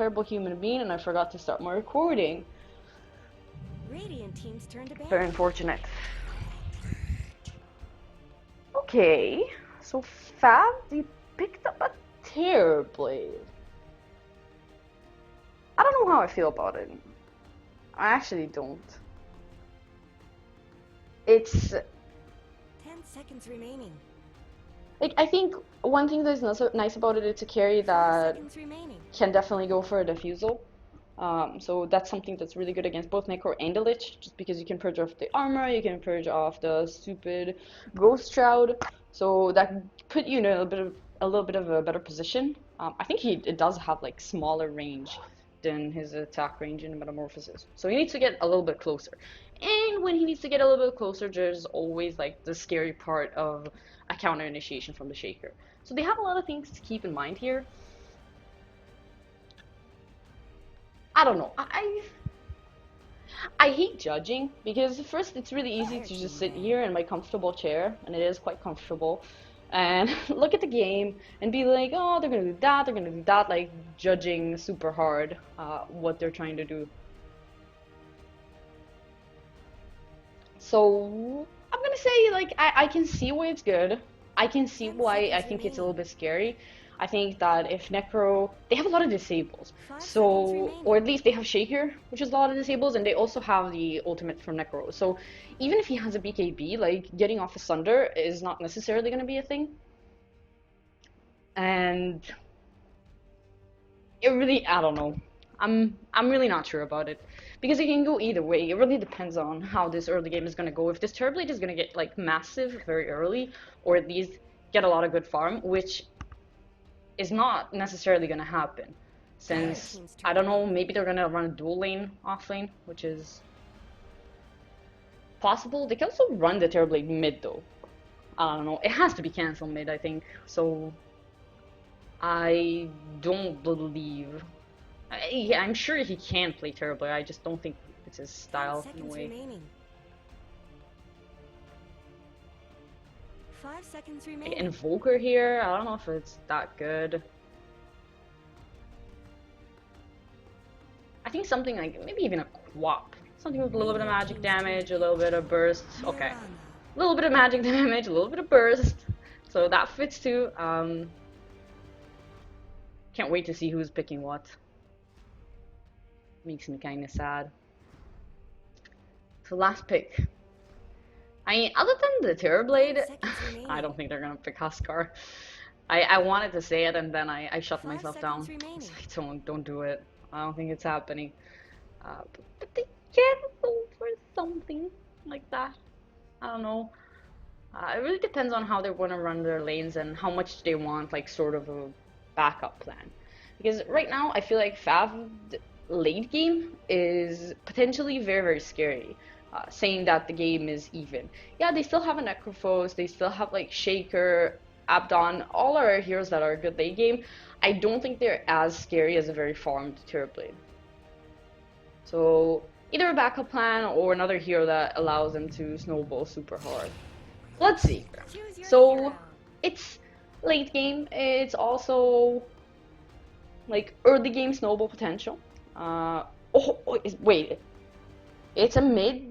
terrible human being, and I forgot to start my recording. Radiant team's turn to ban. Very unfortunate. Okay, so Faaved, you picked up a Terrorblade. I don't know how I feel about it. I actually don't. It's 10 seconds remaining. like, I think one thing that's nice about it, it's a carry 5 that seconds remaining. can definitely go for a defusal. So that's something that's really good against both Necro and the Lich, just because you can purge off the armor, you can purge off the stupid Ghost Shroud, so that put you in a little bit of a better position. I think it does have like smaller range than his attack range in Metamorphosis, so he needs to get a little bit closer. And when he needs to get a little bit closer, there's always like the scary part of a counter initiation from the Shaker. So they have a lot of things to keep in mind here. I don't know. I hate judging because first it's really easy to just sit here in my comfortable chair, and it is quite comfortable, and look at the game and be like, oh, they're gonna do that, they're gonna do that, like judging super hard what they're trying to do. So I'm gonna say, like, I can see why it's good. I can see why I think it's a little bit scary. I think that if Necro, they have a lot of disables, so, or at least they have Shaker, which is a lot of disables, and they also have the ultimate from Necro. So even if he has a BKB, like getting off a Sunder is not necessarily going to be a thing. And it really, I don't know. I'm really not sure about it because it can go either way. It really depends on how this early game is going to go. If this Turblade is going to get like massive very early, or at least get a lot of good farm, which is not necessarily going to happen, since I don't know, maybe they're going to run a dual lane off lane, which is possible. They can also run the Terrorblade mid though. I don't know, it has to be cancelled mid, I think, so I don't believe. Yeah, I'm sure he can play Terrorblade, I just don't think it's his style in a way. Remaining. 5 seconds remaining. Invoker here, I don't know if it's that good. I think something like maybe even a Quap. Something with a little bit of magic damage, a little bit of burst. Okay. A little bit of magic damage, a little bit of burst. So that fits too. Can't wait to see who's picking what. Makes me kinda sad. So last pick. I mean, other than the Terrorblade, I don't think they're gonna pick Huskar. I wanted to say it and then I shut myself down. Like, don't do it. I don't think it's happening. But they can go for something like that. I don't know. It really depends on how they want to run their lanes and how much they want, like, sort of a backup plan. Because right now, I feel like Faaved late game is potentially very, very scary. Saying that the game is even. Yeah, they still have a Necrophos, they still have like Shaker, Abdon, all our heroes that are good late game. I don't think they're as scary as a very farmed Terrorblade. So either a backup plan or another hero that allows them to snowball super hard. Let's see. So it's late game, it's also like early game snowball potential. Wait, it's a mid.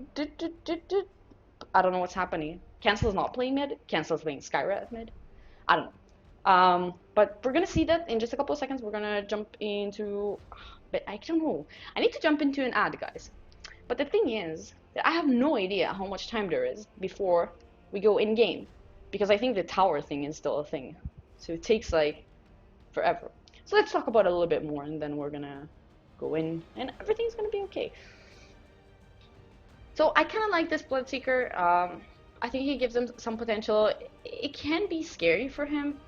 I don't know what's happening. Cancel is not playing mid. Cancel is playing Skyrat mid. I don't know. But we're gonna see that in just a couple of seconds. We're gonna jump into. But I don't know. I need to jump into an ad, guys. But the thing is that I have no idea how much time there is before we go in game, because I think the tower thing is still a thing. So it takes like forever. So let's talk about it a little bit more, and then we're gonna go in, and everything's gonna be okay. So I kind of like this Bloodseeker. I think he gives them some potential. It can be scary for him,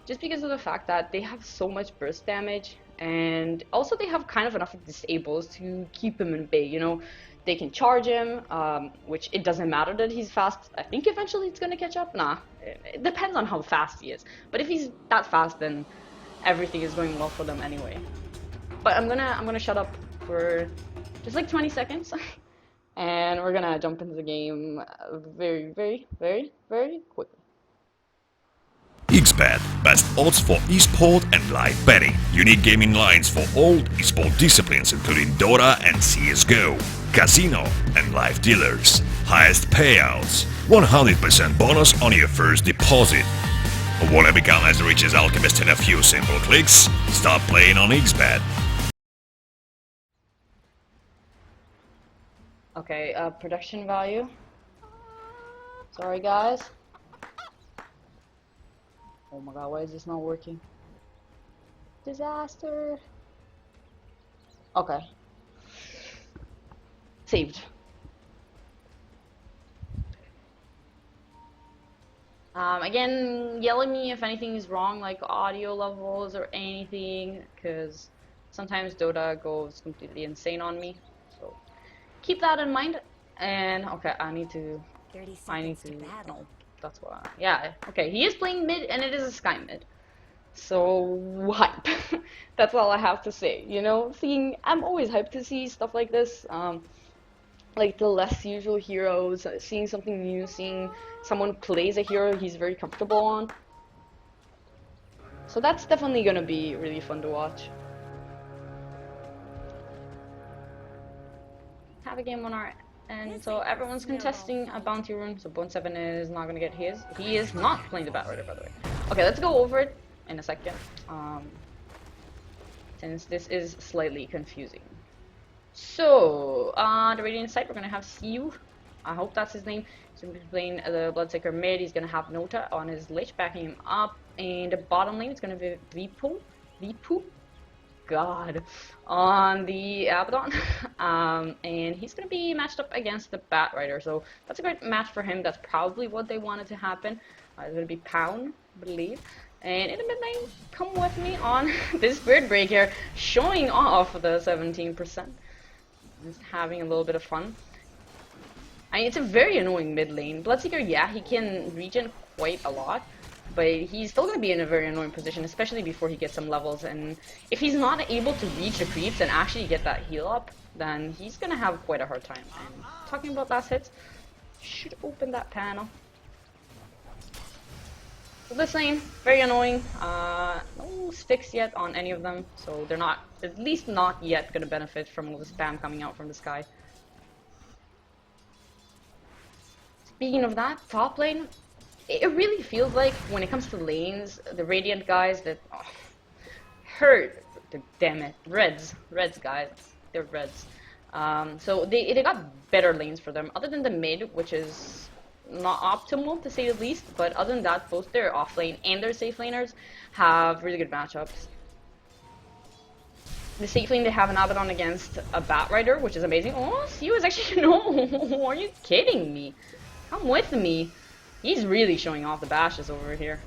just because of the fact that they have so much burst damage, and also they have kind of enough disables to keep him in bay. You know, they can charge him, which it doesn't matter that he's fast. I think eventually it's gonna catch up. Nah, it depends on how fast he is. But if he's that fast, then everything is going well for them anyway. But I'm gonna shut up for just like 20 seconds. And we're gonna jump into the game very, very, very, very quickly. XBet, best odds for esport and live betting. Unique gaming lines for all esport disciplines including Dota and CSGO, casino and live dealers. Highest payouts, 100% bonus on your first deposit. Wanna become as rich as Alchemist in a few simple clicks? Start playing on XBet. Okay, production value. Sorry guys. Oh my god, why is this not working? Disaster. Okay. Saved. Again, yell at me if anything is wrong, like audio levels or anything, because sometimes Dota goes completely insane on me. So keep that in mind. And okay, I need to. 30 seconds to No, battle. that's what. Yeah. Okay, he is playing mid, and it is a Sky mid. So hype. That's all I have to say. You know, I'm always hyped to see stuff like this. Like the less usual heroes, seeing something new, seeing someone plays a hero he's very comfortable on. So that's definitely gonna be really fun to watch. Have a game on our end, so everyone's contesting a bounty rune, so Bone 7 is not gonna get his. He is not playing the Bat Rider, by the way. Okay, let's go over it in a second, since this is slightly confusing. So, the Radiant side, we're gonna have Siu. I hope that's his name. He's gonna be playing the Bloodseeker mid. He's gonna have Nota on his Lich, backing him up. And the bottom lane is gonna be Vipu, God, on the Abaddon. And he's gonna be matched up against the Bat Rider. So that's a great match for him. That's probably what they wanted to happen. It's gonna be Pound, I believe. And in the mid lane, come with me on this Spirit Break here, showing off the 17%. Just having a little bit of fun. I mean, it's a very annoying mid lane. Bloodseeker, yeah, he can regen quite a lot, but he's still going to be in a very annoying position, especially before he gets some levels. And if he's not able to reach the creeps and actually get that heal up, then he's going to have quite a hard time. And talking about last hits, should open that panel. So this lane, very annoying. No sticks yet on any of them, so they're not, at least not yet, going to benefit from all the spam coming out from the sky. Speaking of that, top lane, it really feels like when it comes to lanes, the Radiant guys that hurt. Damn it, Reds guys, they're Reds. So they got better lanes for them, other than the mid, which is not optimal to say the least, but other than that, both their off lane and their safe laners have really good matchups. The safe lane, they have an Abaddon against a Bat Rider, which is amazing. Oh, Siu is actually, no, are you kidding me? Come with me. He's really showing off the bashes over here.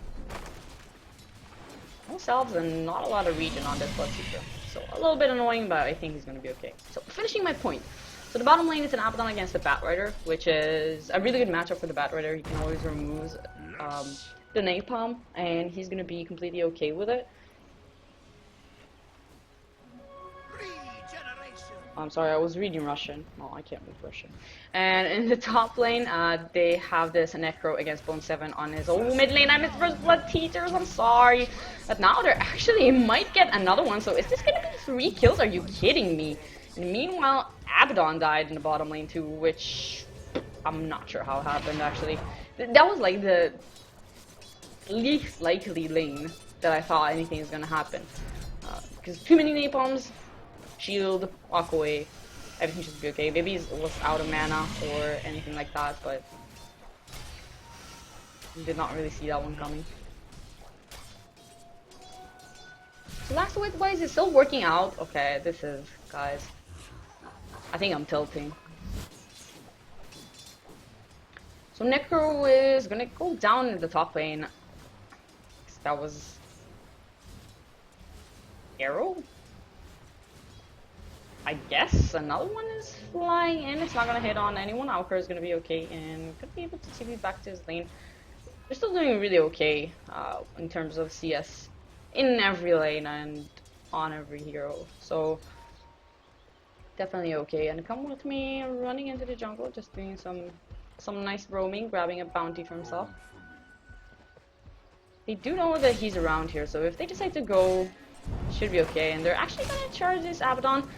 No salves and not a lot of regen on this Bloodseeker. So a little bit annoying, but I think he's going to be okay. So finishing my point. So the bottom lane is an Abaddon against the Bat Rider, which is a really good matchup for the Bat Rider. He can always remove the Napalm, and he's going to be completely okay with it. I'm sorry, I was reading Russian. No, I can't read Russian. And in the top lane, they have this Necro against Bone 7 on his own mid lane. I missed first blood teachers, I'm sorry. But now they're actually might get another one. So is this going to be 3 kills? Are you kidding me? And meanwhile, Abaddon died in the bottom lane too, which I'm not sure how it happened actually. That was like the least likely lane that I thought anything is going to happen. Because too many napalms, shield, walk away, everything should be okay. Maybe it was out of mana or anything like that, but did not really see that one coming. So last wait, why is it still working out? Okay, this is, guys, I think I'm tilting. So Necro is gonna go down in the top lane. That was Arrow? I guess another one is flying in. It's not gonna hit on anyone. Alker is gonna be okay and could be able to TP back to his lane. They're still doing really okay in terms of CS in every lane and on every hero. So definitely okay. And come with me, running into the jungle, just doing some nice roaming, grabbing a bounty for himself. They do know that he's around here, so if they decide to go, it should be okay. And they're actually gonna charge this Abaddon.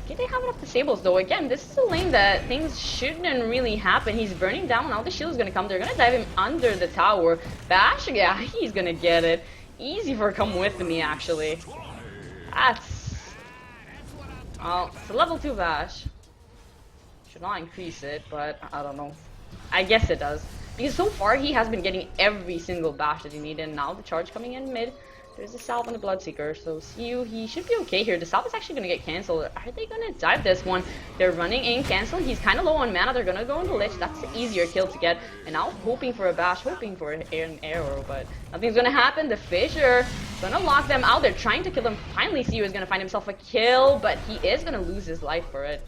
Okay, they have enough disables though. Again, this is a lane that things shouldn't really happen. He's burning down. Now the shield is gonna come. They're gonna dive him under the tower. Bash, yeah, he's gonna get it. Easy for come with me, actually. That's... well, it's a level 2 Bash. Should not increase it, but I don't know. I guess it does. Because so far he has been getting every single bash that he needed, and now the charge coming in mid. There's a salve and a Bloodseeker, so see he should be okay here. The salve is actually going to get cancelled. Are they going to dive this one? They're running in cancel. He's kind of low on mana. They're going to go into Lich. That's the easier kill to get. And now hoping for a bash, hoping for an arrow, but nothing's going to happen. The Fissure going to lock them out. They're trying to kill them. Finally, Siu is going to find himself a kill, but he is going to lose his life for it.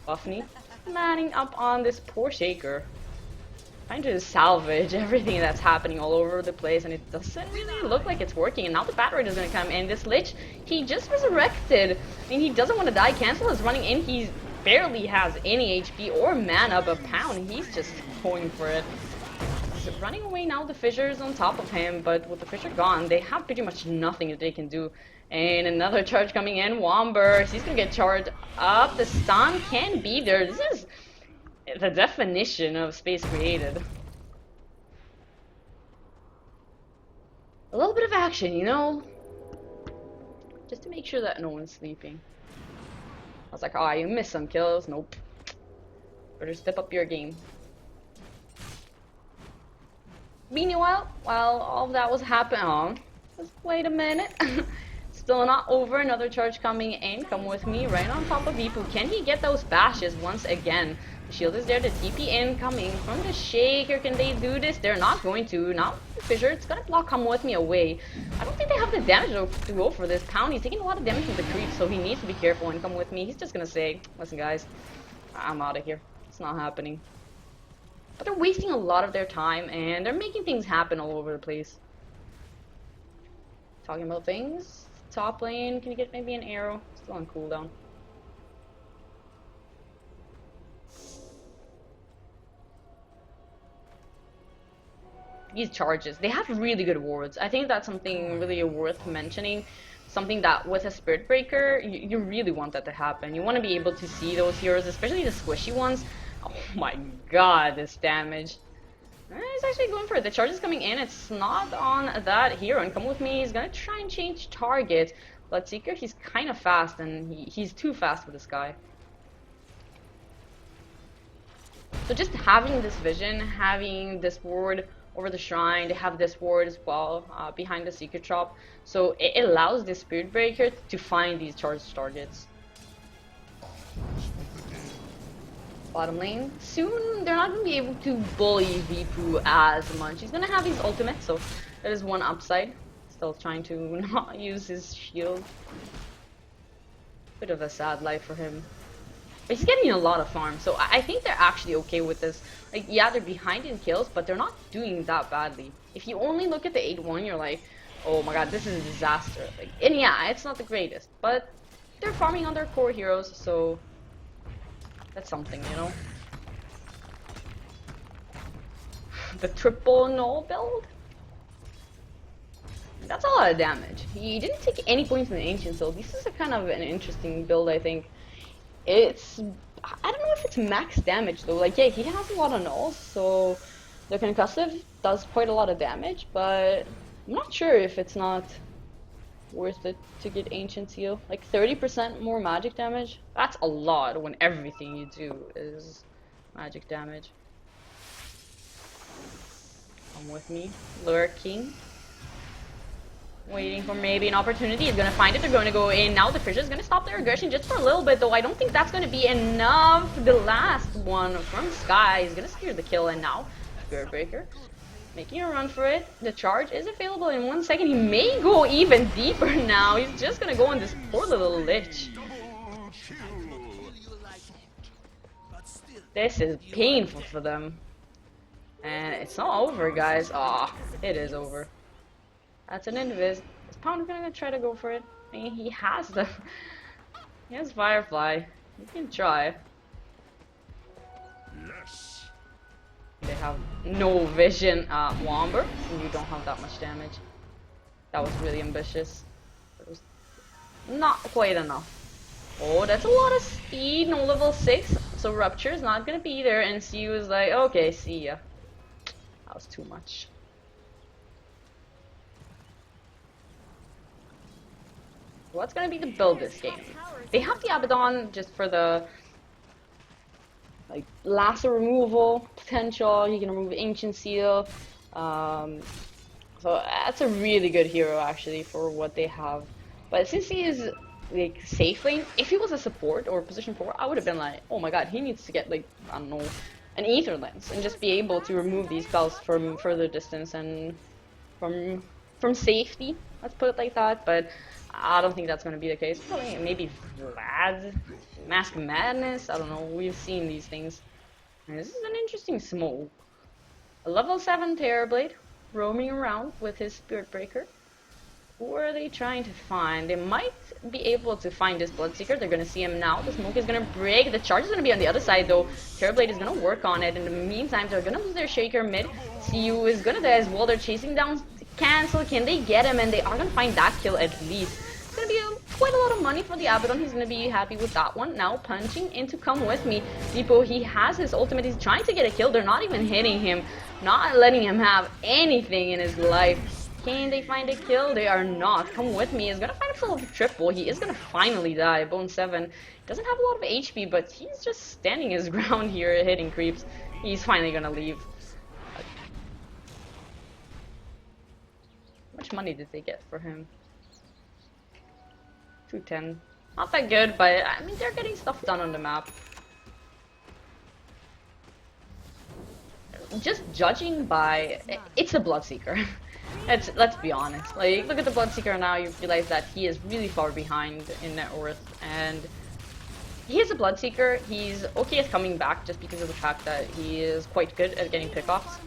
Buffney manning up on this poor Shaker. Trying to salvage everything that's happening all over the place, and it doesn't really look like it's working. And now the Bat Raid is going to come in. This Lich, he just resurrected. I mean, he doesn't want to die. Cancel is running in. He barely has any HP or mana, but Pound, he's just going for it. He's running away now. The Fissure is on top of him, but with the Fissure gone, they have pretty much nothing that they can do. And another charge coming in. Wombers, he's going to get charged up. The stun can be there. This is the definition of space created. A little bit of action, you know? Just to make sure that no one's sleeping. I was like, oh, you missed some kills. Nope. Better step up your game. Meanwhile, while all of that was happening, just wait a minute. Still not over. Another charge coming in. Come with me. Right on top of Vipu. Can he get those bashes once again? The shield is there. The TP in coming from the Shaker. Can they do this? They're not going to. Now the Fissure. It's gonna block Come With Me away. I don't think they have the damage to go for this. Pound, he's taking a lot of damage from the creep, so he needs to be careful and Come With Me. He's just gonna say, listen guys, I'm out of here. It's not happening. But they're wasting a lot of their time, and they're making things happen all over the place. Talking about things. Top lane, can you get maybe an arrow? Still on cooldown. These charges, they have really good wards. I think that's something really worth mentioning. Something that with a Spirit Breaker, you really want that to happen. You want to be able to see those heroes, especially the squishy ones. Oh my god, this damage. He's actually going for it. The charge is coming in. It's not on that hero. And Come With Me. He's going to try and change target. Bloodseeker, he's kind of fast, and he's too fast for this guy. So just having this vision, having this ward over the shrine, they have this ward as well behind the secret shop. So it allows the Spirit Breaker to find these charged targets. Bottom lane. Soon, they're not going to be able to bully Vipu as much. He's going to have his ultimate, so that is one upside. Still trying to not use his shield. Bit of a sad life for him. But he's getting a lot of farm, so I think they're actually okay with this. Like, yeah, they're behind in kills, but they're not doing that badly. If you only look at the 8-1, you're like, oh my god, this is a disaster. Like, and yeah, it's not the greatest, but they're farming on their core heroes, so that's something, you know. The triple null build? That's a lot of damage. He didn't take any points in the Ancient, so this is a kind of an interesting build, I think. It's... I don't know if it's max damage, though. Like, yeah, he has a lot of nulls, so the concussive does quite a lot of damage, but I'm not sure if it's not worth it to get Ancient Seal. Like 30% more magic damage? That's a lot when everything you do is magic damage. Come with me. Lurking. Waiting for maybe an opportunity. He's gonna find it. They're going to go in. Now the Fissure is gonna stop their aggression just for a little bit, though. I don't think that's gonna be enough. The last one from Sky is gonna secure the kill, and now Spirit Breaker making a run for it. The charge is available in 1 second. He may go even deeper now. He's just gonna go on this poor little Lich. This is painful for them. And it's not over, guys. Ah, it is over. That's an invis. Is Pound gonna try to go for it? I mean, he has the... he has Firefly. He can try. Yes. The have no vision. Womber, you don't have that much damage. That was really ambitious. It was not quite enough. Oh, that's a lot of speed, no level 6. So Rupture is not gonna be there, and C was like, okay, see ya. That was too much. What's gonna be the build this game? They have the Abaddon just for the like lasso removal potential. You can remove Ancient Seal. So that's a really good hero actually for what they have. But since he is like safe lane, if he was a support or position 4, I would have been like, oh my god, he needs to get like, I don't know, an Aether Lens and just be able to remove these spells from further distance and from safety. Let's put it like that. But I don't think that's going to be the case. Probably maybe Vlad, Mask of Madness. I don't know. We've seen these things. And this is an interesting smoke. A level 7 Terrorblade roaming around with his Spirit Breaker. Who are they trying to find? They might be able to find this Bloodseeker. They're going to see him now. The smoke is going to break. The charge is going to be on the other side though. Terrorblade is going to work on it. In the meantime, they're going to lose their Shaker mid. CU is going to die as well. They're chasing down Cancel. Can they get him? And they are going to find that kill at least. It's going to be quite a lot of money for the Abaddon. He's going to be happy with that one. Now punching into Come With Me. Depot, he has his ultimate. He's trying to get a kill. They're not even hitting him. Not letting him have anything in his life. Can they find a kill? They are not. Come With Me is going to find himself a triple. He is going to finally die. Bone 7. Doesn't have a lot of HP, but he's just standing his ground here, hitting creeps. He's finally going to leave. How much money did they get for him? 210. Not that good, but I mean, they're getting stuff done on the map. Just judging by... It's a Bloodseeker. Let's be honest. Like, look at the Bloodseeker now, you realize that he is really far behind in net worth. And he is a Bloodseeker. He's okay at coming back just because of the fact that he is quite good at getting pickoffs.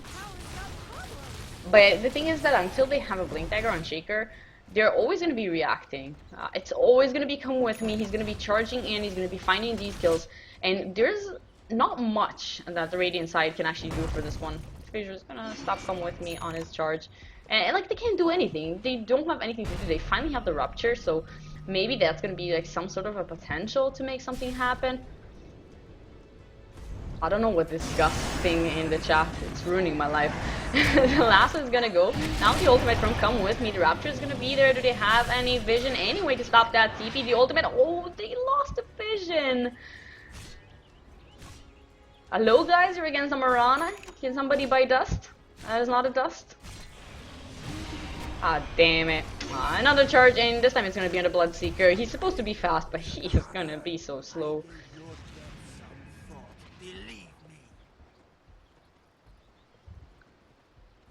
But the thing is that until they have a Blink Dagger on Shaker, they're always going to be reacting. It's always going to be Come With Me. He's going to be charging in. He's going to be finding these kills. And there's not much that the Radiant side can actually do for this one. Fraser's going to stop Come With Me on his charge. And like, they can't do anything. They don't have anything to do. They finally have the Rupture. So maybe that's going to be like some sort of a potential to make something happen. I don't know what this Gus thing in the chat, it's ruining my life. The last one's gonna go. Now the ultimate from Come With Me. The Rapture is gonna be there. Do they have any vision? Any way to stop that TP? The ultimate. Oh, they lost the vision. Hello guys, you're against a Marana. Can somebody buy dust? That is not a dust. Ah, damn it. Another charge, and this time it's gonna be on the Bloodseeker. He's supposed to be fast, but he is gonna be so slow.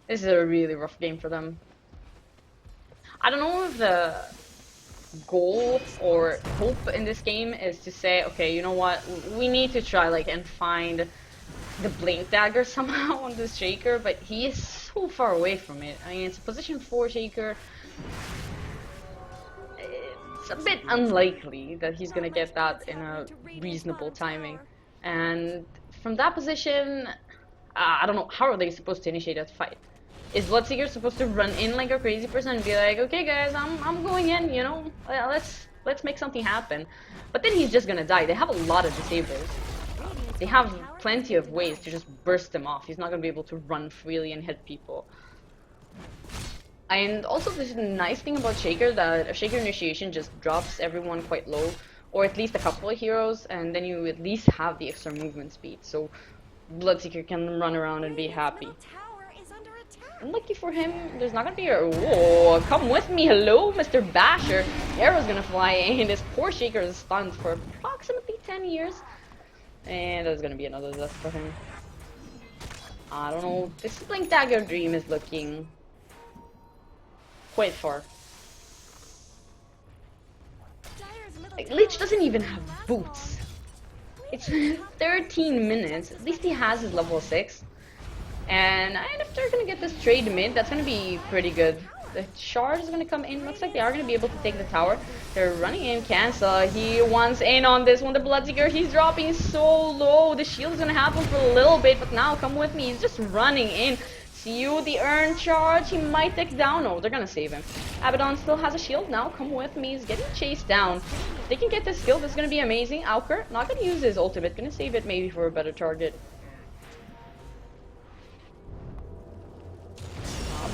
This is a really rough game for them. I don't know if the goal or hope in this game is to say, okay, you know what, we need to try like and find the Blink Dagger somehow on this Shaker, but he is so far away from it. I mean, it's a position 4 Shaker. It's a bit unlikely that he's gonna get that in a reasonable timing. And from that position, I don't know, how are they supposed to initiate that fight? Is Bloodseeker supposed to run in like a crazy person and be like, okay guys, I'm going in, you know, let's make something happen. But then he's just gonna die. They have a lot of disablers. They have plenty of ways to just burst them off. He's not gonna be able to run freely and hit people. And also this is the nice thing about Shaker, that a Shaker initiation just drops everyone quite low, or at least a couple of heroes, and then you at least have the extra movement speed. So Bloodseeker can run around and be happy. Unlucky for him, there's not gonna be a... Whoa, Come With Me, hello, Mr. Basher. Arrow's gonna fly in. This poor Shaker is stunned for approximately 10 years. And there's gonna be another death for him. I don't know, this Blink Dagger dream is looking quite far. Like, Lich doesn't even have boots. It's 13 minutes, at least he has his level 6. And if they're gonna get this trade mid, that's gonna be pretty good. The charge is gonna come in. Looks like they are gonna be able to take the tower. They're running in. Cancel. He wants in on this one. The Bloodseeker, he's dropping so low. The shield is gonna happen for a little bit, but now come with me. He's just running in. See you, the Urn charge. He might take down. Oh, they're gonna save him. Abaddon still has a shield now. Come with me. He's getting chased down. If they can get this kill, this is gonna be amazing. Auker, not gonna use his ultimate. Gonna save it maybe for a better target.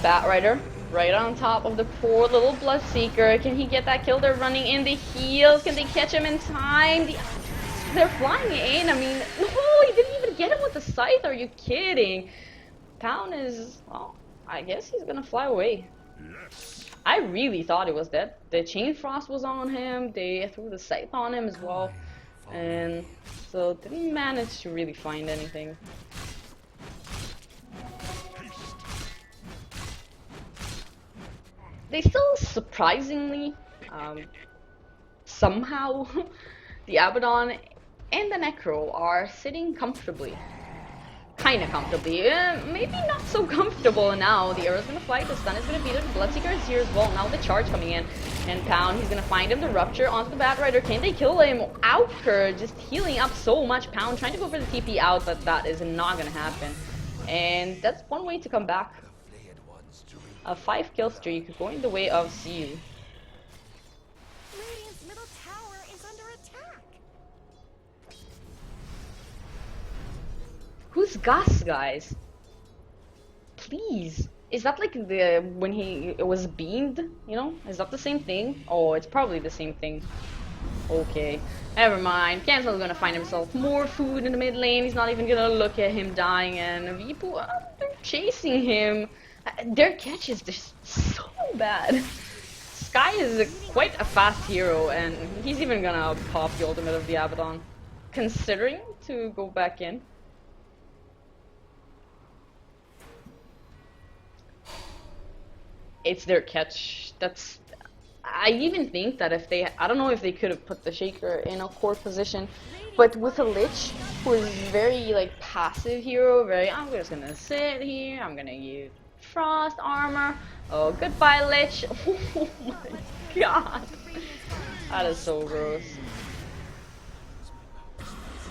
Batrider, right on top of the poor little Bloodseeker. Can he get that kill? They're running in the heals. Can they catch him in time? They're flying in. I mean, no, he didn't even get him with the scythe. Are you kidding? Pound is, well, I guess he's gonna fly away. I really thought he was dead. The Chain Frost was on him. They threw the scythe on him as well. And so didn't manage to really find anything. They still surprisingly, somehow, the Abaddon and the Necro are sitting comfortably. Kinda comfortably. Maybe not so comfortable now. The arrow's gonna fly, the stun is gonna beat it, the Bloodseeker is here as well. Now the charge coming in. And Pound, he's gonna find him, the Rupture onto the Batrider. Can they kill him? Auker just healing up so much. Pound trying to go for the TP out, but that is not gonna happen. And that's one way to come back. A 5-kill streak going the way of CU. Radiant's middle tower is under attack. Who's Gus, guys? Please. Is that like the when he was beamed? You know? Is that the same thing? Oh, it's probably the same thing. Okay. Never mind. Cancel's gonna find himself more food in the mid lane. He's not even gonna look at him dying, and Vipu, they're chasing him. Their catch is just so bad. Sky is quite a fast hero, and he's even gonna pop the ultimate of the Abaddon, considering to go back in. It's their catch. I even think that if they, I don't know if they could have put the Shaker in a core position, but with a Lich who is very like passive hero, I'm just gonna sit here, I'm gonna use Frost armor. Oh, goodbye, Lich. Oh my god. That is so gross.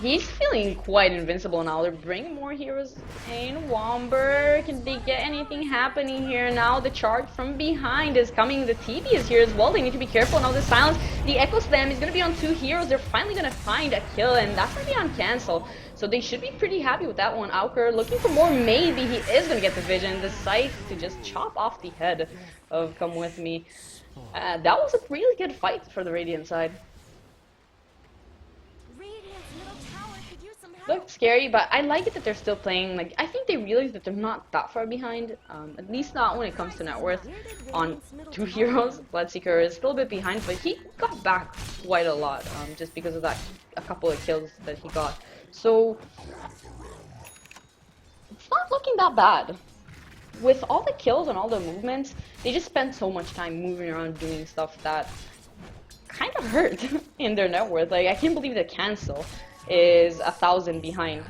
He's feeling quite invincible now. They're bringing more heroes in. Womber, can they get anything happening here now? The charge from behind is coming. The TB is here as well. They need to be careful now. The silence, the Echo Slam is going to be on 2 heroes. They're finally going to find a kill, and that's going to be on cancel. So they should be pretty happy with that one. Auker looking for more. Maybe he is going to get the vision. The scythe to just chop off the head of Come With Me. That was a really good fight for the Radiant side. Looks scary, but I like it that they're still playing. Like, I think they realize that they're not that far behind, at least not when it comes to net worth on 2 heroes. Bloodseeker is still a bit behind, but he got back quite a lot, just because of that a couple of kills that he got. So it's not looking that bad. With all the kills and all the movements, they just spend so much time moving around doing stuff that kind of hurt in their net worth. Like, I can't believe the cancel is 1,000 behind.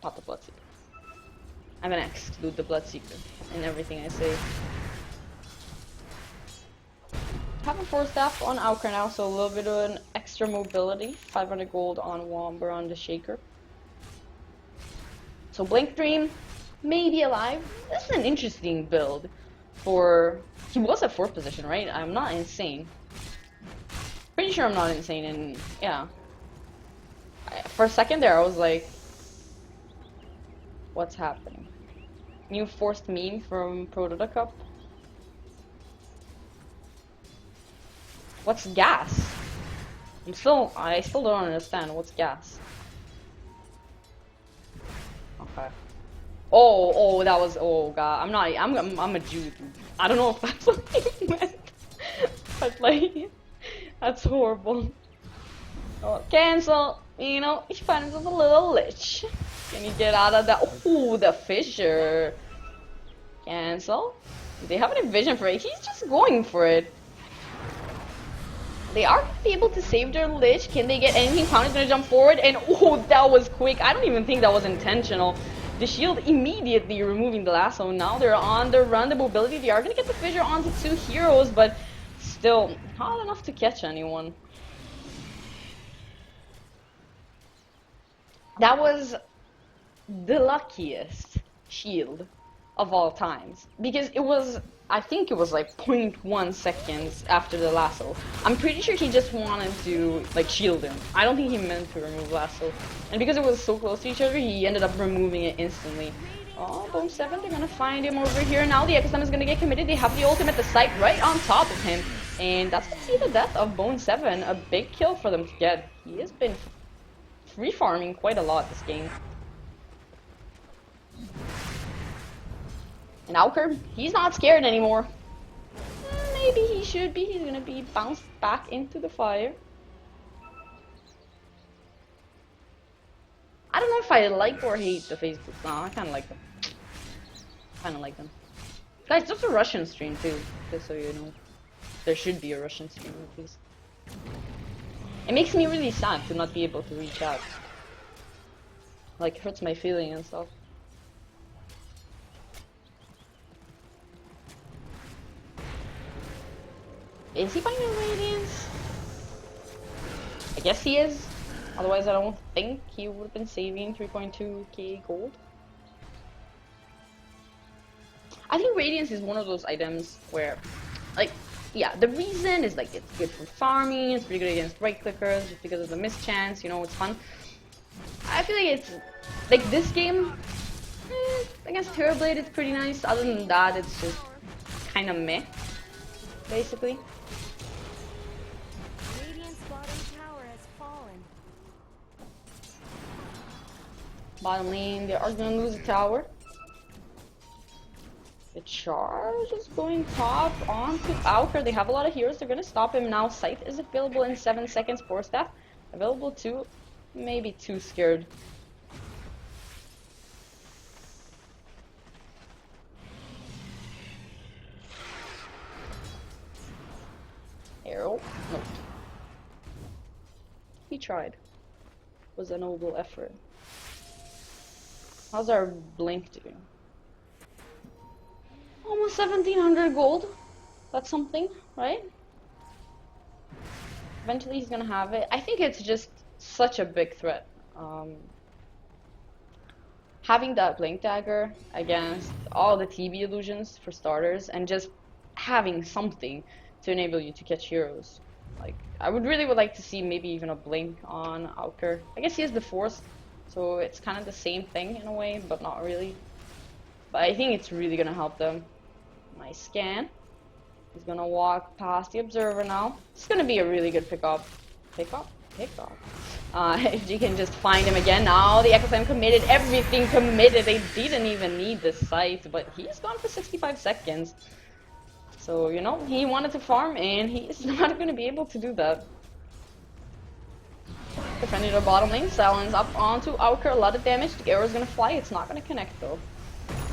Not the Bloodseeker. I'm gonna exclude the Bloodseeker in everything I say. Have a 4-staff on Auker now, so a little bit of an extra mobility. 500 gold on Womber on the Shaker. So Blink Dream may be alive. This is an interesting build for... He was at 4th position, right? I'm not insane. Pretty sure I'm not insane, and yeah. For a second there, I was like, what's happening? New forced meme from Protota Cup. What's gas? I still don't understand what's gas. Okay. Oh, that was, oh god, I'm a Jew, dude. I don't know if that's what he meant, but like, that's horrible. Oh, cancel. You know, he finds himself a little Lich. Can you get out of that? Oh, the Fissure. Cancel. They have any vision for it. He's just going for it. They are going to be able to save their Lich. Can they get anything? Pound is going to jump forward. And oh, that was quick. I don't even think that was intentional. the shield immediately, removing the lasso. Now they're on the run, the mobility. They are gonna get the fissure onto 2 heroes, but still not enough to catch anyone. That was the luckiest shield of all times, because it was, I think it was like 0.1 seconds after the lasso. I'm pretty sure he just wanted to like shield him. I don't think he meant to remove lasso, and because it was so close to each other, he ended up removing it instantly. Oh, Bone 7, they're gonna find him over here. Now the Ecosystem is gonna get committed. They have the ultimate, the sight right on top of him, and that's gonna see the death of Bone 7. A big kill for them to get. He has been free farming quite a lot this game. And Auker, he's not scared anymore. Maybe he should be. He's gonna be bounced back into the fire. I don't know if I like or hate the Facebook. No, I kinda like them. Kinda like them. Guys, there's a Russian stream too, just so you know. There should be a Russian stream at least. It makes me really sad to not be able to reach out. Like, it hurts my feeling and stuff. Is he buying a Radiance? I guess he is. Otherwise, I don't think he would have been saving 3.2k gold. I think Radiance is one of those items where, like, yeah, the reason is like it's good for farming, it's pretty good against right clickers just because of the mischance, you know, it's fun. I feel like it's, like this game, against Terrorblade it's pretty nice. Other than that, it's just kind of meh, basically. Bottom lane, they are gonna lose a tower. The charge is going top onto Auker. They have a lot of heroes, they're gonna stop him now. Scythe is available in 7 seconds. Force Staff available too. Maybe too scared. Arrow? Nope. He tried. It was a noble effort. How's our blink doing? Almost 1700 gold. That's something, right? Eventually he's gonna have it. I think it's just such a big threat. Having that blink dagger against all the TB illusions for starters, and just having something to enable you to catch heroes. Like, I would like to see maybe even a blink on Auker. I guess he has the force. So it's kind of the same thing in a way, but not really. But I think it's really gonna help them. Nice scan. He's gonna walk past the observer now. It's gonna be a really good pickup. Pickup? If you can just find him again. Now the Ecosystem committed, everything committed. They didn't even need the scythe, but he's gone for 65 seconds. So, you know, he wanted to farm and he's not gonna be able to do that. Defending the bottom lane, Silence up onto Auker, a lot of damage. The arrow's gonna fly, it's not gonna connect though.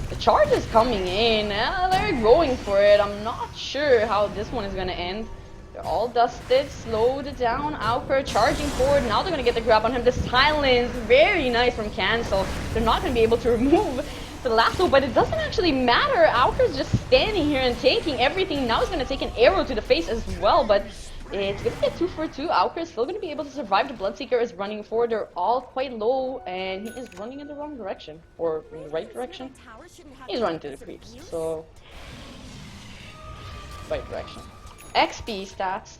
The charge is coming in, they're going for it. I'm not sure how this one is gonna end. They're all dusted, slowed down. Auker charging forward, now they're gonna get the grab on him. The Silence, very nice from Cancel. They're not gonna be able to remove the lasso, but it doesn't actually matter. Auker's just standing here and taking everything. Now he's gonna take an arrow to the face as well, but it's gonna get 2 for 2. Auker is still gonna be able to survive. The Bloodseeker is running forward. They're all quite low, and he is running in the wrong direction, or in the right direction. He's running to the creeps, so right direction. XP stats.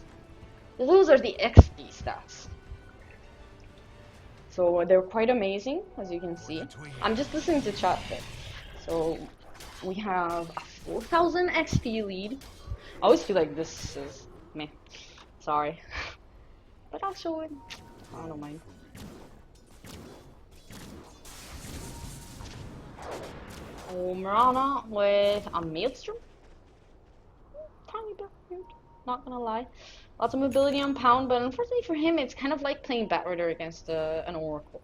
Those are the XP stats. So they're quite amazing, as you can see. I'm just listening to chat bit. So we have a 4,000 XP lead. I always feel like this is meh. Sorry. But I'll show it. I don't mind. Mirana with a Maelstrom. Tiny bit weird, not gonna lie. Lots of mobility on Pound, but unfortunately for him, it's kind of like playing Batrider against an Oracle.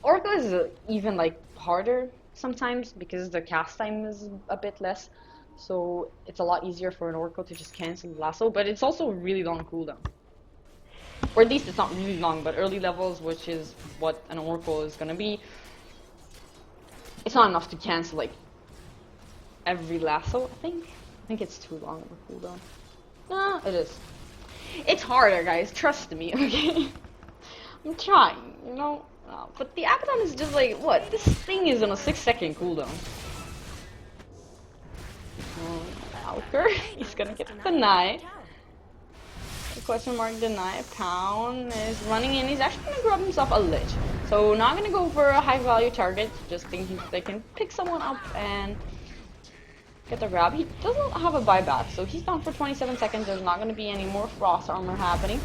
Oracle is even like harder sometimes because the cast time is a bit less. So it's a lot easier for an Oracle to just cancel the lasso, but it's also a really long cooldown. Or at least it's not really long, but early levels, which is what an Oracle is gonna be, it's not enough to cancel like every lasso. I think it's too long of a cooldown. No, it is. It's harder, guys. Trust me. Okay. I'm trying, you know. But the Abaddon is just like what? This thing is on a 6-second cooldown. Alker, he's gonna get denied. Question mark deny. Pound is running in. He's actually gonna grab himself a lich. So not gonna go for a high value target. Just thinking they can pick someone up and get the grab. He doesn't have a buyback, so he's down for 27 seconds. There's not gonna be any more frost armor happening.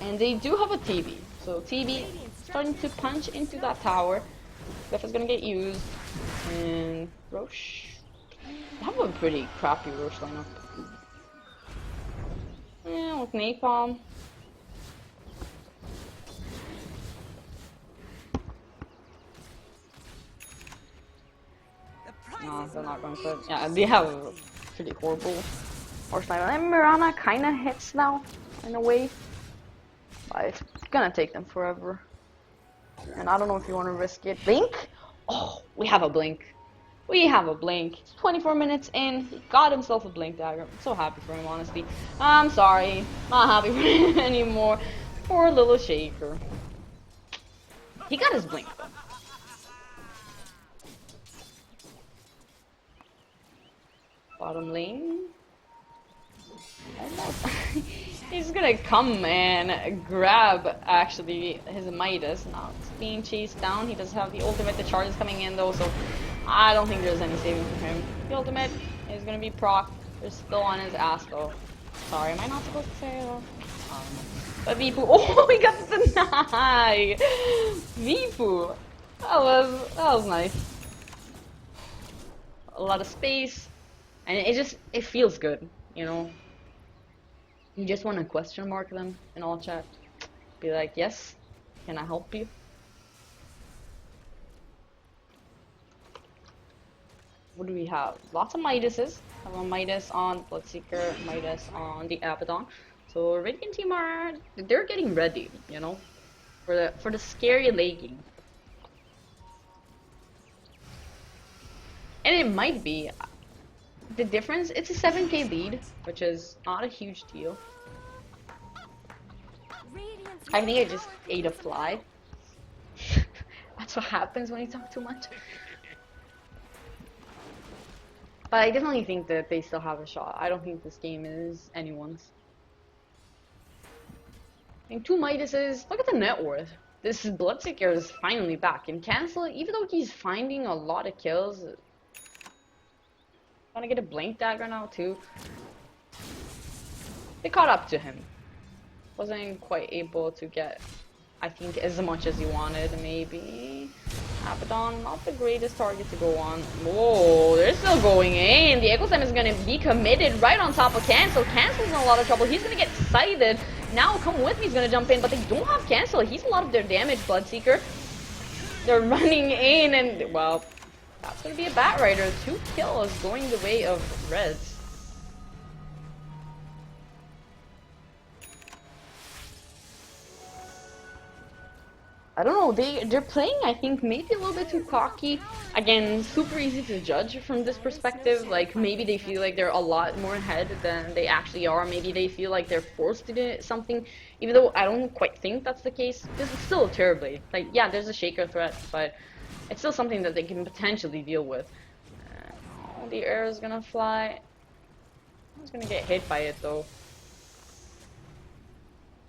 And they do have a TB. So TB starting to punch into that tower. Cliff is gonna get used. And Roche. I have a pretty crappy Roche lineup. Yeah, with Napalm. No, they're not going for it. Yeah, they have a pretty horrible horse lineup. And Mirana kinda hits now, in a way. But it's gonna take them forever. And I don't know if you want to risk it. Blink? Oh, we have a blink. We have a blink. 24 minutes in, he got himself a blink dagger. I'm so happy for him, honestly. I'm sorry, not happy for him anymore. Poor little shaker. He got his blink though. Bottom lane. Almost. He's gonna come and grab actually his Midas. Now it's being chased down. He does have the ultimate. The charge is coming in though, so I don't think there's any saving for him. The ultimate is gonna be proc. They're still on his ass though. Sorry, am I not supposed to say it though? But Vipu, oh, we got the deny! Vipu! That was nice. A lot of space. And it feels good, you know? You just want to question mark them in all chat. Be like, yes, can I help you? What do we have? Lots of Midases. I have a Midas on Bloodseeker, Midas on the Abaddon. So Radiant team they're getting ready, you know, for the scary lagging. And it might be the difference. It's a 7k lead, which is not a huge deal. I think I just ate a fly. That's what happens when you talk too much. But I definitely think that they still have a shot. I don't think this game is anyone's. And 2 Midases. Look at the net worth. This Bloodseeker is finally back. And Cancel, even though he's finding a lot of kills, gonna get a Blink Dagger now too. They caught up to him. Wasn't quite able to get, I think, as much as he wanted, maybe. Abaddon, not the greatest target to go on. Whoa, they're still going in. The Echo Slam is gonna be committed right on top of Cancel. Cancel's in a lot of trouble. He's gonna get sighted. Now, come with me, he's gonna jump in, but they don't have Cancel. He's a lot of their damage, Bloodseeker. They're running in, and, well, that's gonna be a Bat Rider. 2 kills going the way of Reds. I don't know, they're playing, I think, maybe a little bit too cocky. Again, super easy to judge from this perspective. Like, maybe they feel like they're a lot more ahead than they actually are. Maybe they feel like they're forced to do something, even though I don't quite think that's the case. This is still terribly. Like, yeah, there's a Shaker threat, but it's still something that they can potentially deal with. Oh, the air is gonna fly. I was gonna get hit by it, though.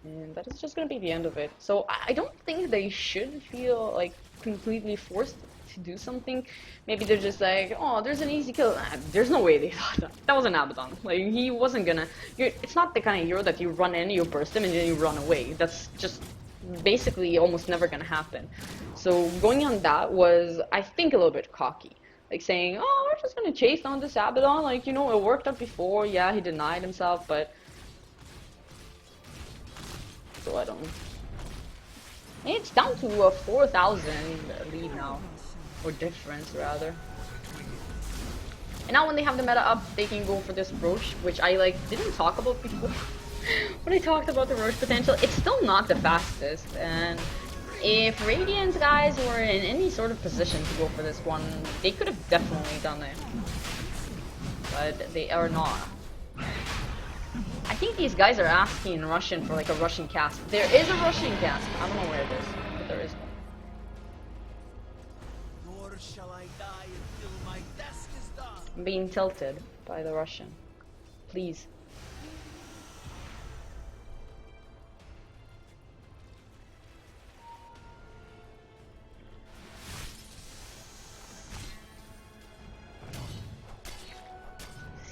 And that is just gonna be the end of it. So I don't think they should feel like completely forced to do something. Maybe they're just like, oh, there's an easy kill. There's no way they thought that. That was an Abaddon. Like, he wasn't gonna. It's not the kind of hero that you run in, you burst him, and then you run away. That's just basically almost never gonna happen. So going on that was, I think, a little bit cocky. Like saying, oh, we're just gonna chase down this Abaddon. Like, you know, it worked out before. Yeah, he denied himself, but. So I don't. It's down to a 4,000 lead now, or difference rather. And now when they have the meta up, they can go for this Roche, which I didn't talk about before. When I talked about the Roche potential, it's still not the fastest, and If Radiant guys were in any sort of position to go for this one, they could have definitely done it. But they are not. I think these guys are asking in Russian for like a Russian cast. There is a Russian cast. I don't know where it is, but there is one. Nor shall I die until my task is done. I'm being tilted by the Russian. Please.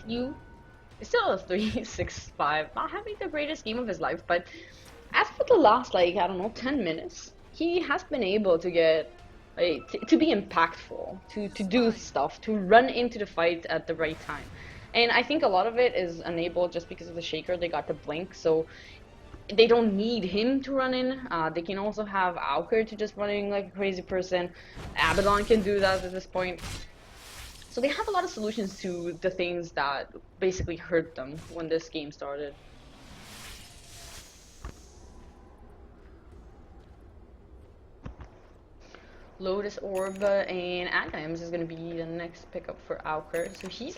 You. It's still a 3-6-5. Not having the greatest game of his life, but as for the last, like, I don't know, 10 minutes, he has been able to get, like, to be impactful, to do stuff, to run into the fight at the right time. And I think a lot of it is enabled just because of the Shaker. They got the blink, so they don't need him to run in. They can also have Auker to just run in like a crazy person. Abaddon can do that at this point. So they have a lot of solutions to the things that basically hurt them when this game started. Lotus Orb and Aghanim's is going to be the next pickup for Auker. So he's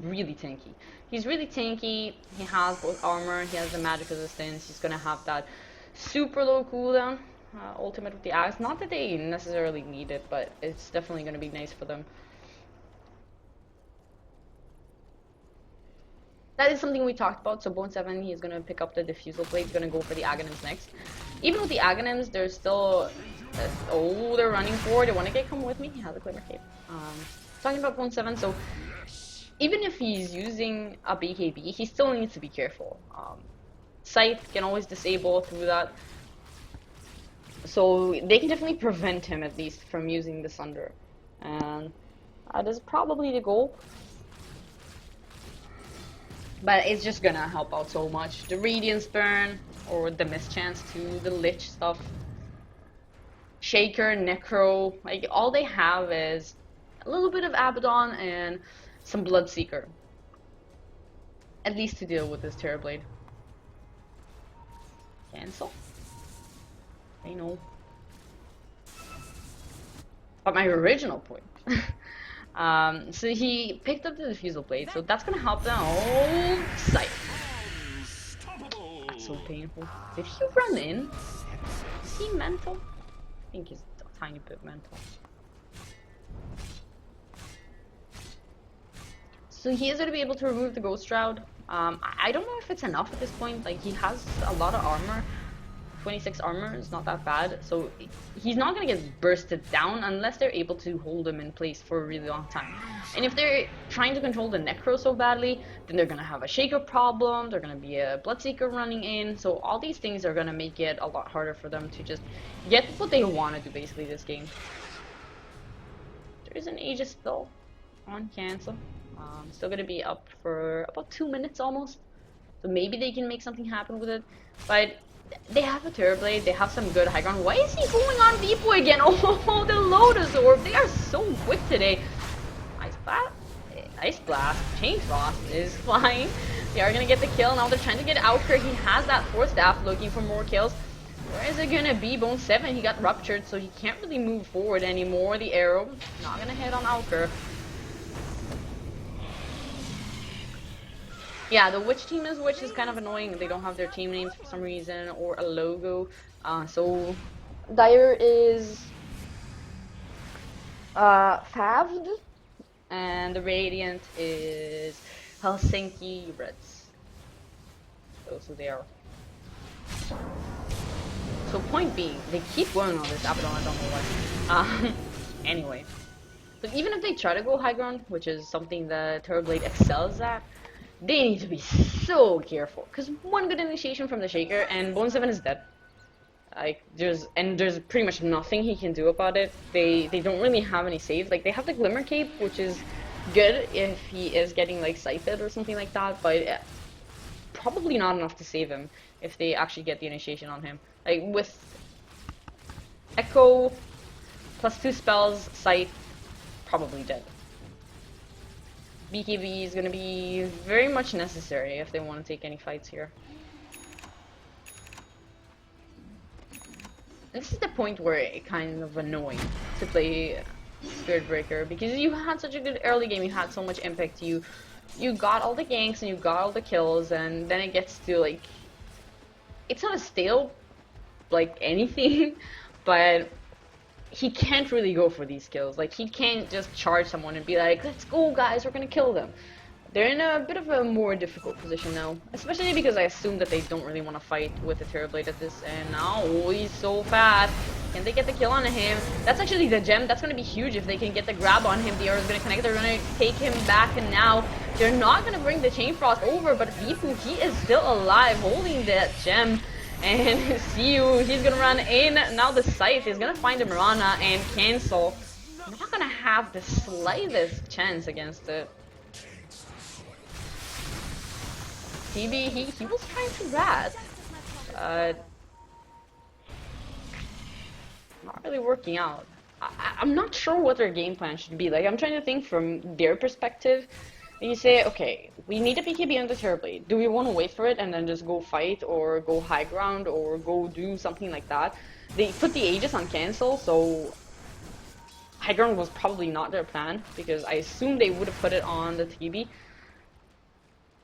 really tanky. He's really tanky. He has both armor, he has the magic resistance. He's going to have that super low cooldown ultimate with the axe. Not that they necessarily need it, but it's definitely going to be nice for them. That is something we talked about. So Bone 7, he's going to pick up the Diffusal Blade. He's going to go for the Aghanims next. Even with the Aghanims, there's still... oh, they're running forward. They want to get come with me. He has a Glimmer Cape. Talking about Bone 7, so... even if he's using a BKB, he still needs to be careful. Scythe can always disable through that. So they can definitely prevent him, at least, from using the Sunder. And that is probably the goal. But it's just gonna help out so much. The Radiance Burn, or the Mischance to the Lich stuff. Shaker, Necro, like all they have is a little bit of Abaddon and some Bloodseeker. At least to deal with this Terrorblade. Cancel. I know. But my original point. So he picked up the Diffusal Blade, so that's gonna help them. Oh, Scythe. That's so painful. Did he run in? Is he mental? I think he's a tiny bit mental. So he is going to be able to remove the Ghost Shroud. I don't know if it's enough at this point. Like, he has a lot of armor. 26 armor is not that bad. So he's not going to get bursted down unless they're able to hold him in place for a really long time. And if they're trying to control the Necro so badly, then they're going to have a Shaker problem. They're going to be a Bloodseeker running in. So all these things are going to make it a lot harder for them to just get what they want to do basically this game. There is an Aegis spell on cancel. Still going to be up for about 2 minutes almost. So maybe they can make something happen with it. But they have a Terrorblade, they have some good high ground. Why is he going on Deepo again? Oh, the Lotus Orb, they are so quick today. Ice Blast, Chain Frost is flying. They are going to get the kill. Now they're trying to get Auker. He has that Force Staff looking for more kills. Where is it going to be? Bone 7, he got ruptured, so he can't really move forward anymore. The arrow, not going to hit on Auker. Yeah, the Witch team which is kind of annoying. They don't have their team names for some reason or a logo. So Dire is Faaved, and the Radiant is Helsinki Reds. Those who they are. So point being, they keep going on this Abaddon, I don't know why. Anyway. But even if they try to go high ground, which is something that Terrorblade excels at, they need to be so careful, because one good initiation from the Shaker and Bone 7 is dead. Like, there's pretty much nothing he can do about it. They don't really have any saves. Like, they have the Glimmer Cape, which is good if he is getting like scythed or something like that, but probably not enough to save him if they actually get the initiation on him. Like, with Echo plus 2 spells, Scythe, probably dead. BKB is going to be very much necessary if they want to take any fights here. this is the point where it kind of annoying to play Spirit Breaker, because you had such a good early game, you had so much impact, you got all the ganks and you got all the kills, and then it gets to like, it's not a stale like anything, but he can't really go for these kills. Like, he can't just charge someone and be like, let's go guys, we're gonna kill them. They're in a bit of a more difficult position now, especially because I assume that they don't really want to fight with the Terrorblade at this, and now he's so fast. Can they get the kill on him? That's actually the gem. That's going to be huge if they can get the grab on him. The arrow is going to connect. They're going to take him back, and now they're not going to bring the Chain Frost over, but Vipu, he is still alive, holding that gem. And see you, he's going to run in. Now the Scythe is going to find the Mirana and cancel. We're not going to have the slightest chance against it. TB, he was trying to rat. Not really working out. I'm not sure what their game plan should be. Like, I'm trying to think from their perspective. And you say, okay, we need a PKB on the Terrorblade. Do we want to wait for it and then just go fight, or go high ground, or go do something like that? They put the Aegis on cancel, so high ground was probably not their plan, because I assume they would have put it on the TB.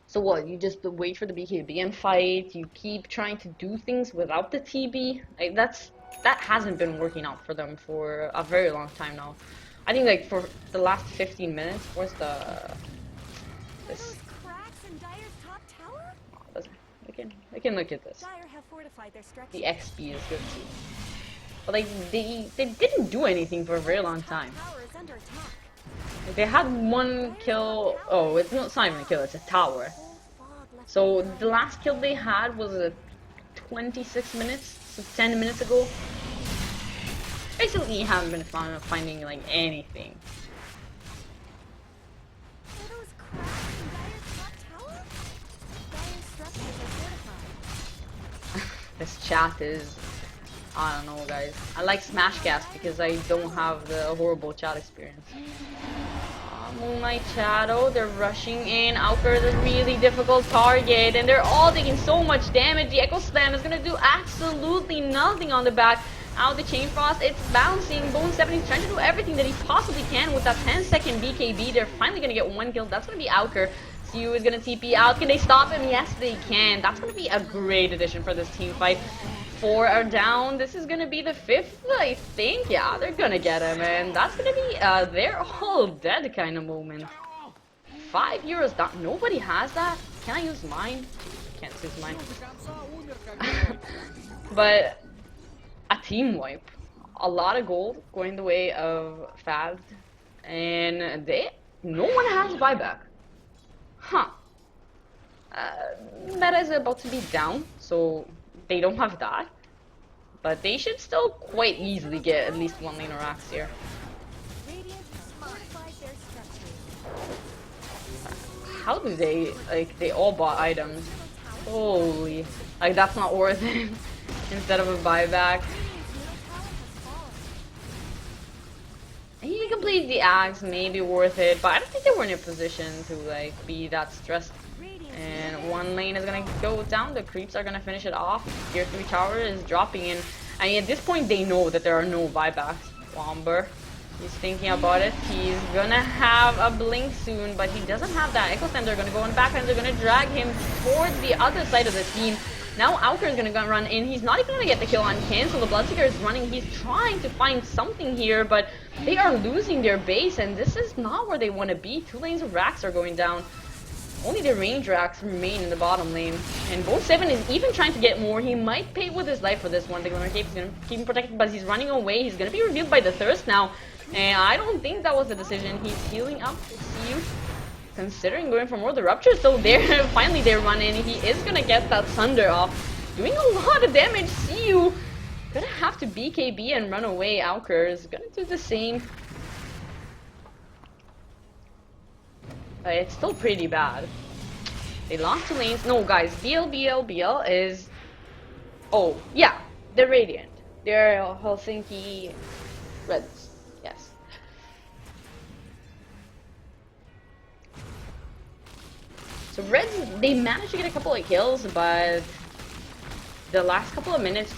So what, you just wait for the BKB and fight, you keep trying to do things without the TB? Like, that hasn't been working out for them for a very long time now. I think like for the last 15 minutes, where's this? I can look at this. The XP is good too. But like, they didn't do anything for a very long time. Like, they had one kill. Oh, it's not even a kill, it's a tower. So the last kill they had was 26 minutes, so 10 minutes ago. Basically, you haven't been finding like anything. This chat is, I don't know guys. I like Smashcast because I don't have the horrible chat experience. Moonlight Shadow, they're rushing in. Auker is a really difficult target, and they're all taking so much damage. The Echo Slam is gonna do absolutely nothing on the back. Out the Chain Frost, it's bouncing. Bone70 is trying to do everything that he possibly can with that 10-second BKB. They're finally gonna get one kill. That's gonna be Auker. Siu is gonna TP out. Can they stop him? Yes, they can. That's gonna be a great addition for this team fight. 4 are down. This is gonna be the 5th, I think. Yeah, they're gonna get him, and that's gonna be they're all dead kind of moment. 5 euros down. Nobody has that. Can I use mine? Can't use mine. But a team wipe. A lot of gold going the way of Faaved, and no one has buyback. Huh. Meta is about to be down, so they don't have that. But they should still quite easily get at least one laner axe here. How do they, like, they all bought items. Holy. Like, that's not worth it. Instead of a buyback. He completed the axe, maybe worth it, but I don't think they were in a position to like be that stressed. And one lane is gonna go down, the creeps are gonna finish it off. Tier 3 tower is dropping in. I mean, at this point they know that there are no buybacks. Womber, he's thinking about it. He's gonna have a blink soon, but he doesn't have that. Echo Slam, they're gonna go in the back and they're gonna drag him towards the other side of the team. Now Auker is gonna run in. He's not even gonna get the kill on cancel. The Bloodseeker is running. He's trying to find something here, but they are losing their base, and this is not where they want to be. 2 lanes of racks are going down. Only the range racks remain in the bottom lane. And Bone7 is even trying to get more. He might pay with his life for this one. The Glimmer Cape is gonna keep him protected, but he's running away. He's gonna be revealed by the Thirst now. And I don't think that was the decision. He's healing up. See you. Considering going for more, the Rupture is still there. Finally they run in. He is gonna get that Thunder off. Doing a lot of damage. See you. Gonna have to BKB and run away. Auker is gonna do the same. It's still pretty bad. They lost 2 lanes. No guys, BL is... Oh, yeah. They're Radiant. They're Helsinki Reds. Yes. So Reds, they managed to get a couple of kills, but the last couple of minutes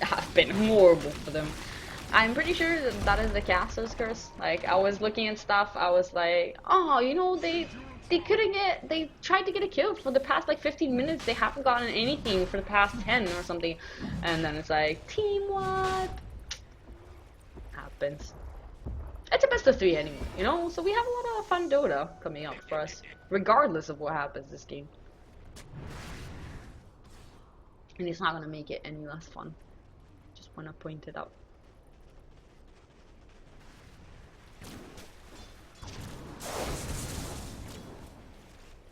have been horrible for them. I'm pretty sure that is the caster's curse. Like, I was looking at stuff, I was like, oh, you know, they tried to get a kill for the past like 15 minutes, they haven't gotten anything for the past 10 or something. And then it's like, team what? Happens. It's a best of 3 anyway, you know? So we have a lot of fun Dota coming up for us, regardless of what happens this game. And it's not gonna make it any less fun. Just wanna point it out.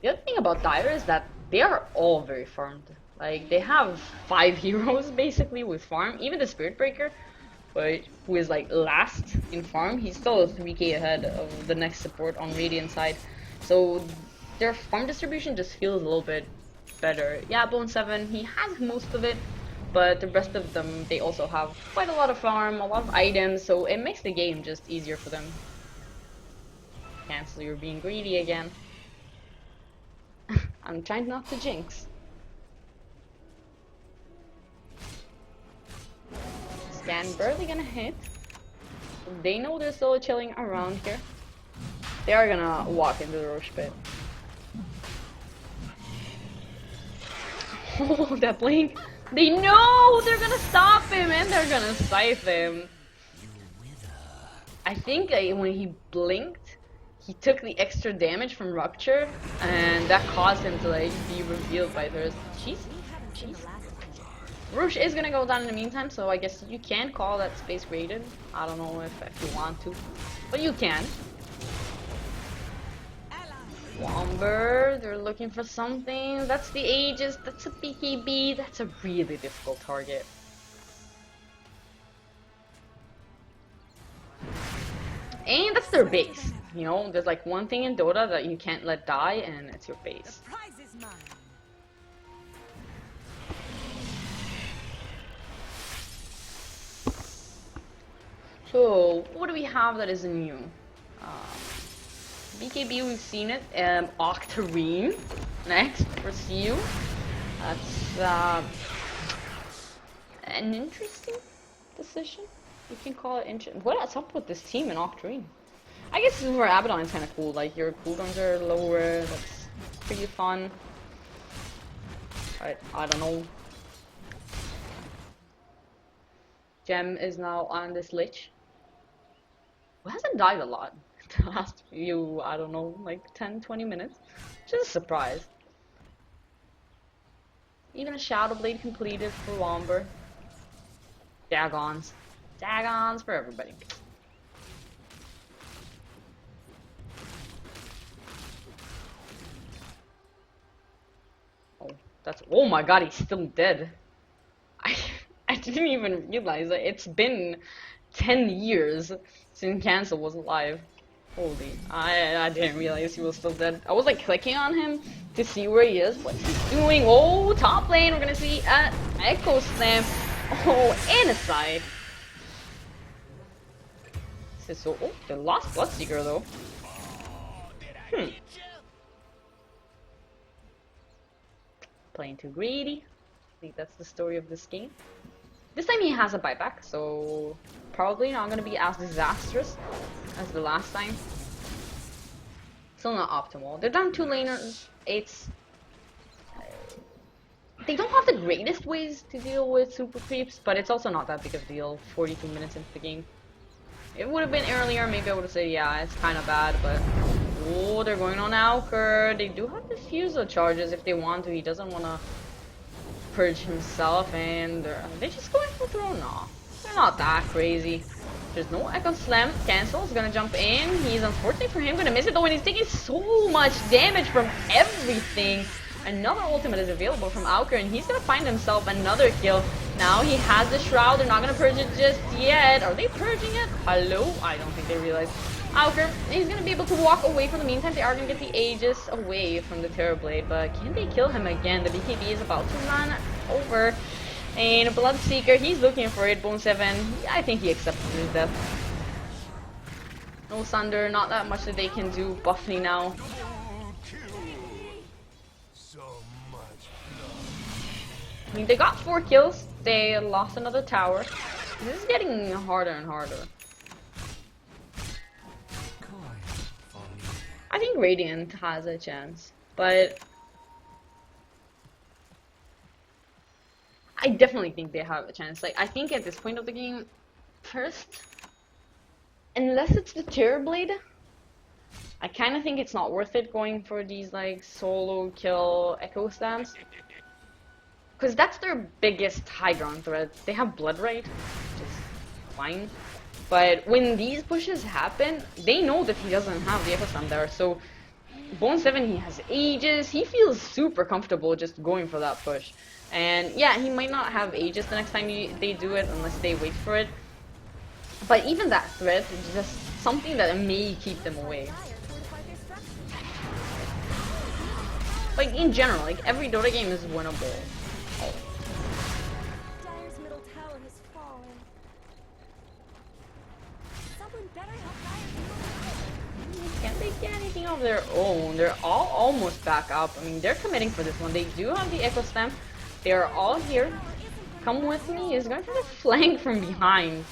The other thing about Dire is that they are all very farmed. Like, they have 5 heroes basically with farm. Even the Spirit Breaker, but who is like last in farm, he's still 3k ahead of the next support on Radiant side. So their farm distribution just feels a little bit better. Yeah, Bone 7, he has most of it, but the rest of them, they also have quite a lot of farm, a lot of items, so it makes the game just easier for them. Cancel, you're being greedy again. I'm trying not to jinx. Scan barely gonna hit. They know they're still chilling around here. They are gonna walk into the Roche pit. Oh, that blink. They know they're gonna stop him and they're gonna scythe him. I think when he blinked, he took the extra damage from Rupture, and that caused him to like be revealed by Thirst. Jeez. Roosh is gonna go down in the meantime, so I guess you can call that space graded. I don't know if you want to, but you can. Womber, they're looking for something. That's the Aegis, that's a BKB, that's a really difficult target. And that's their base. You know, there's like one thing in Dota that you can't let die, and it's your base. The prize is mine. So, what do we have that is new? BKB, we've seen it. Octarine, next for CU. That's an interesting decision. You can call it interesting. What's up with this team in Octarine? I guess for Abaddon it's kind of cool. Like, your cooldowns are lower. That's pretty fun. I don't know. Gem is now on this lich. Who hasn't died a lot the last few, I don't know, like 10-20 minutes. Just a surprise. Even a Shadow Blade completed for Womber. Dagons. Dagons for everybody. Oh, that's, oh my god, he's still dead. I didn't even realize that it's been 10 years since Cancel was alive. Holy, I didn't realize he was still dead. I was like clicking on him to see where he is. What's he doing? Oh, top lane, we're gonna see an Echo Slam. Oh, and a side. This is so, oh, they lost Bloodseeker though. Playing too greedy. I think that's the story of this game. This time he has a buyback, so probably not going to be as disastrous as the last time. Still not optimal. They're down 2 laners. It's... they don't have the greatest ways to deal with super creeps, but it's also not that big of a deal 42 minutes into the game. It would have been earlier, maybe I would have said, yeah, it's kind of bad, but... oh, they're going on Alker. They do have diffusal charges if they want to. He doesn't want to purge himself, and they're just going for Throne. No, they're not that crazy. There's no Echo Slam. Cancel is gonna jump in. He's, unfortunately for him, gonna miss it though, and he's taking so much damage from everything. Another ultimate is available from Alker, and he's gonna find himself another kill. Now he has the Shroud. They're not gonna purge it just yet. Are they purging it? Hello? I don't think they realize. Alker, he's gonna be able to walk away for the meantime. They are gonna get the Aegis away from the Terrorblade, but can they kill him again? The BKB is about to run over. And Bloodseeker, he's looking for it. Bone 7, I think he accepted his death. No Sunder, not that much that they can do. Buffy now. I mean, they got 4 kills, They lost another tower. This is getting harder and harder. I think Radiant has a chance, but I definitely think they have a chance. Like, I think at this point of the game, first, unless it's the Terrorblade, I kind of think it's not worth it going for these like solo kill echo stands. Because that's their biggest high ground threat. They have Blood Rite, which is fine. But when these pushes happen, they know that he doesn't have the echo stand there. So Bone 7, he has Aegis. He feels super comfortable just going for that push. And yeah, he might not have Aegis the next time they do it unless they wait for it. But even that threat is just something that may keep them away. Like in general, like every Dota game is winnable. Dire's middle tower has fallen. Someone better help Dire. Can't they get anything of their own? They're all almost back up. I mean, they're committing for this one. They do have the Echo Stamp. They are all here. Come with me. He's going for the flank from behind.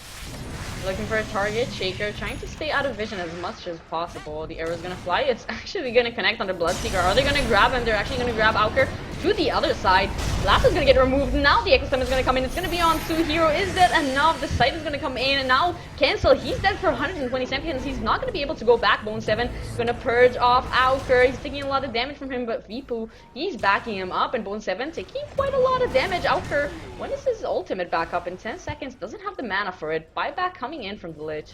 Looking for a target. Shaker trying to stay out of vision as much as possible. The arrow's gonna fly. It's actually gonna connect on the Bloodseeker. Are they gonna grab him? They're actually gonna grab Auker to the other side. Last is gonna get removed. Now the Echo Stem is gonna come in. It's gonna be on 2 Hero. Is that enough? The sight is gonna come in and now cancel. He's dead for 120 seconds. He's not gonna be able to go back. Bone 7 gonna purge off Auker. He's taking a lot of damage from him, but Vipu, he's backing him up, and Bone 7 taking quite a lot of damage. Auker, when is his ultimate back up? In 10 seconds, doesn't have the mana for it. Buyback coming in from the Lich.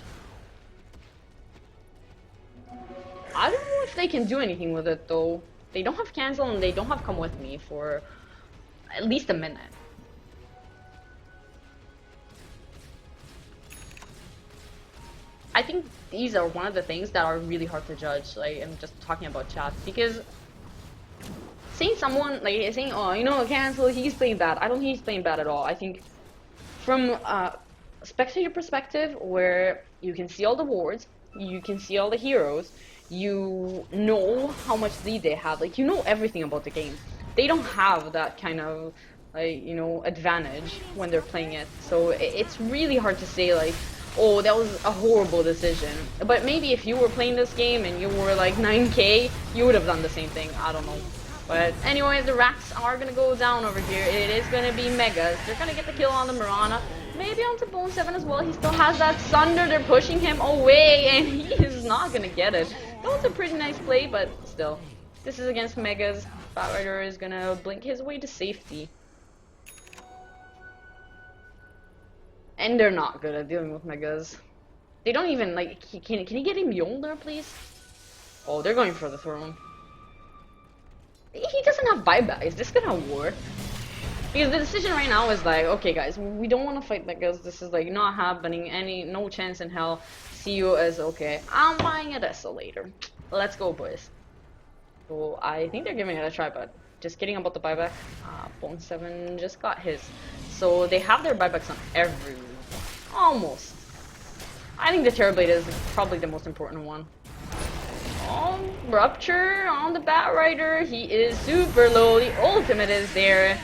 I don't know if they can do anything with it though. They don't have cancel and they don't have come with me for at least a minute. I think these are one of the things that are really hard to judge. Like, I'm just talking about chat because seeing someone like saying, "Oh, you know, cancel, he's playing bad." I don't think he's playing bad at all. I think from spectator perspective, where you can see all the wards, you can see all the heroes, you know how much lead they have, like you know everything about the game. They don't have that kind of like, you know, advantage when they're playing it. So it's really hard to say like, oh, that was a horrible decision. But maybe if you were playing this game and you were like 9k, you would have done the same thing. I don't know. But anyway, the racks are gonna go down over here. It is gonna be Megas. They're gonna get the kill on the Mirana. Maybe onto Bone 7 as well. He still has that Thunder. They're pushing him away, and he is not gonna get it. That was a pretty nice play, but still. This is against Megas. Faaved is gonna blink his way to safety. And they're not good at dealing with Megas. They don't even, like, can he get him Mjolnir, please? Oh, they're going for the throne. He doesn't have buyback. Is this gonna work? Because the decision right now is like, okay guys, we don't want to fight Megas. This is like not happening. No chance in hell. See you as okay. I'm buying a Desolator. Let's go, boys. So I think they're giving it a try, but just kidding about the buyback. Bone 7 just got his. So they have their buybacks on everyone. Almost. I think the Terrorblade is probably the most important one. Oh, Rupture on the Batrider. He is super low. The ultimate is there.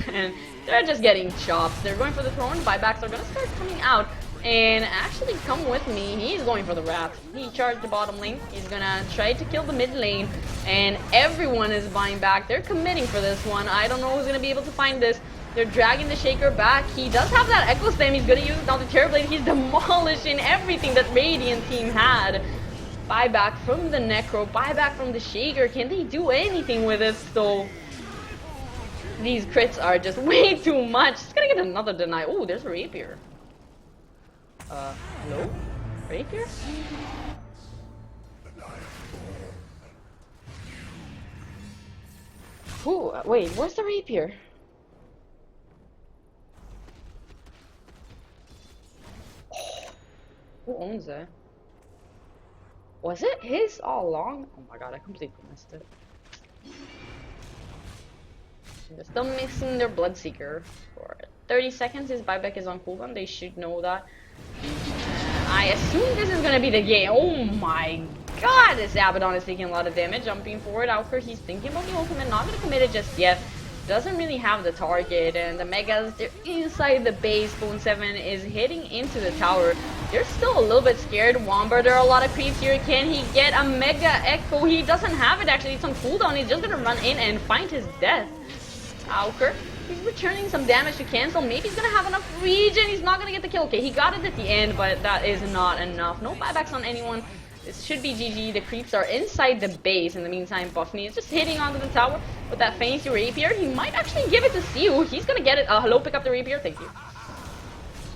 And they're just getting chopped. They're going for the throne. Buybacks are gonna start coming out. And actually, come with me. He's going for the wrap. He charged the bottom lane. He's gonna try to kill the mid lane. And everyone is buying back. They're committing for this one. I don't know who's gonna be able to find this. They're dragging the Shaker back. He does have that Echo Stem. He's gonna use it on the Terrorblade. He's demolishing everything that Radiant team had. Buyback from the Necro. Buyback from the Shaker. Can they do anything with it though? These crits are just way too much. It's gonna get another deny. Oh, there's a Rapier. Hello? Rapier? Who? Wait, where's the Rapier? Who owns it? Was it his all along? Oh my god, I completely missed it. They're still missing their Bloodseeker for 30 seconds. His buyback is on cooldown. They should know that. I assume this is gonna be the game. Oh my god, this Abaddon is taking a lot of damage. Jumping forward, Auker, he's thinking about the ultimate. Not gonna commit it just yet. doesn't really have the target, and the Megas, they're inside the base. Bone 7 is hitting into the tower. They're still a little bit scared. Womber, there are a lot of creeps here. Can he get a Mega Echo? He doesn't have it actually. It's on cooldown. He's just gonna run in and find his death. Auker, he's returning some damage to cancel. Maybe he's gonna have enough regen. He's not gonna get the kill. Okay, he got it at the end, but that is not enough. No buybacks on anyone. This should be GG. The creeps are inside the base. In the meantime, Buffney is just hitting onto the tower with that fancy rapier. He might actually give it to Siu. He's gonna get it. Hello, pick up the rapier. Thank you.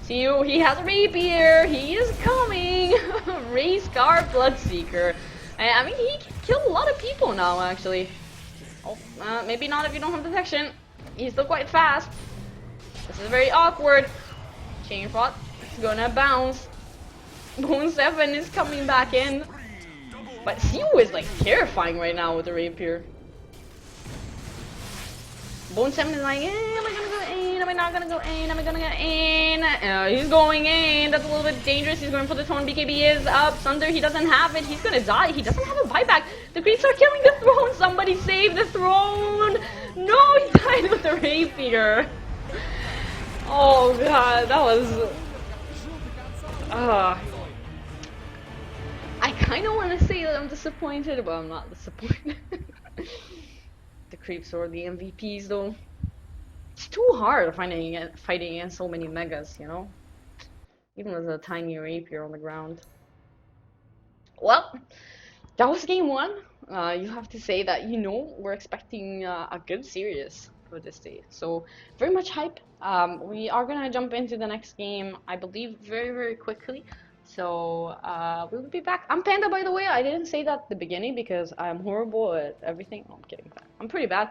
Siu, he has a rapier. He is coming. Ray Scar Bloodseeker. I mean, he can kill a lot of people now, actually. Oh, maybe not if you don't have detection. He's still quite fast. This is very awkward. Chain Front is gonna bounce. Bone 7 is coming back in. But Siu is like terrifying right now with the rapier. Bone 7 is like, am I gonna go in? Am I not gonna go in? Am I gonna go in? He's going in. That's a little bit dangerous. He's going for the throne. BKB is up. Thunder, he doesn't have it. He's gonna die. He doesn't have a buyback. The creeps are killing the throne. Somebody save the throne. No, he died with the rapier. Oh god, that was... I kind of want to say that I'm disappointed, but I'm not disappointed. The creeps are the MVPs, though. It's too hard fighting against so many megas, you know? Even with a tiny rapier on the ground. Well, that was game 1. You have to say that, you know, we're expecting a good series for this day. So, very much hype. We are going to jump into the next game, I believe, very, very quickly. So, we will be back. I'm Panda, by the way. I didn't say that at the beginning because I'm horrible at everything. Oh, I'm kidding. I'm pretty bad.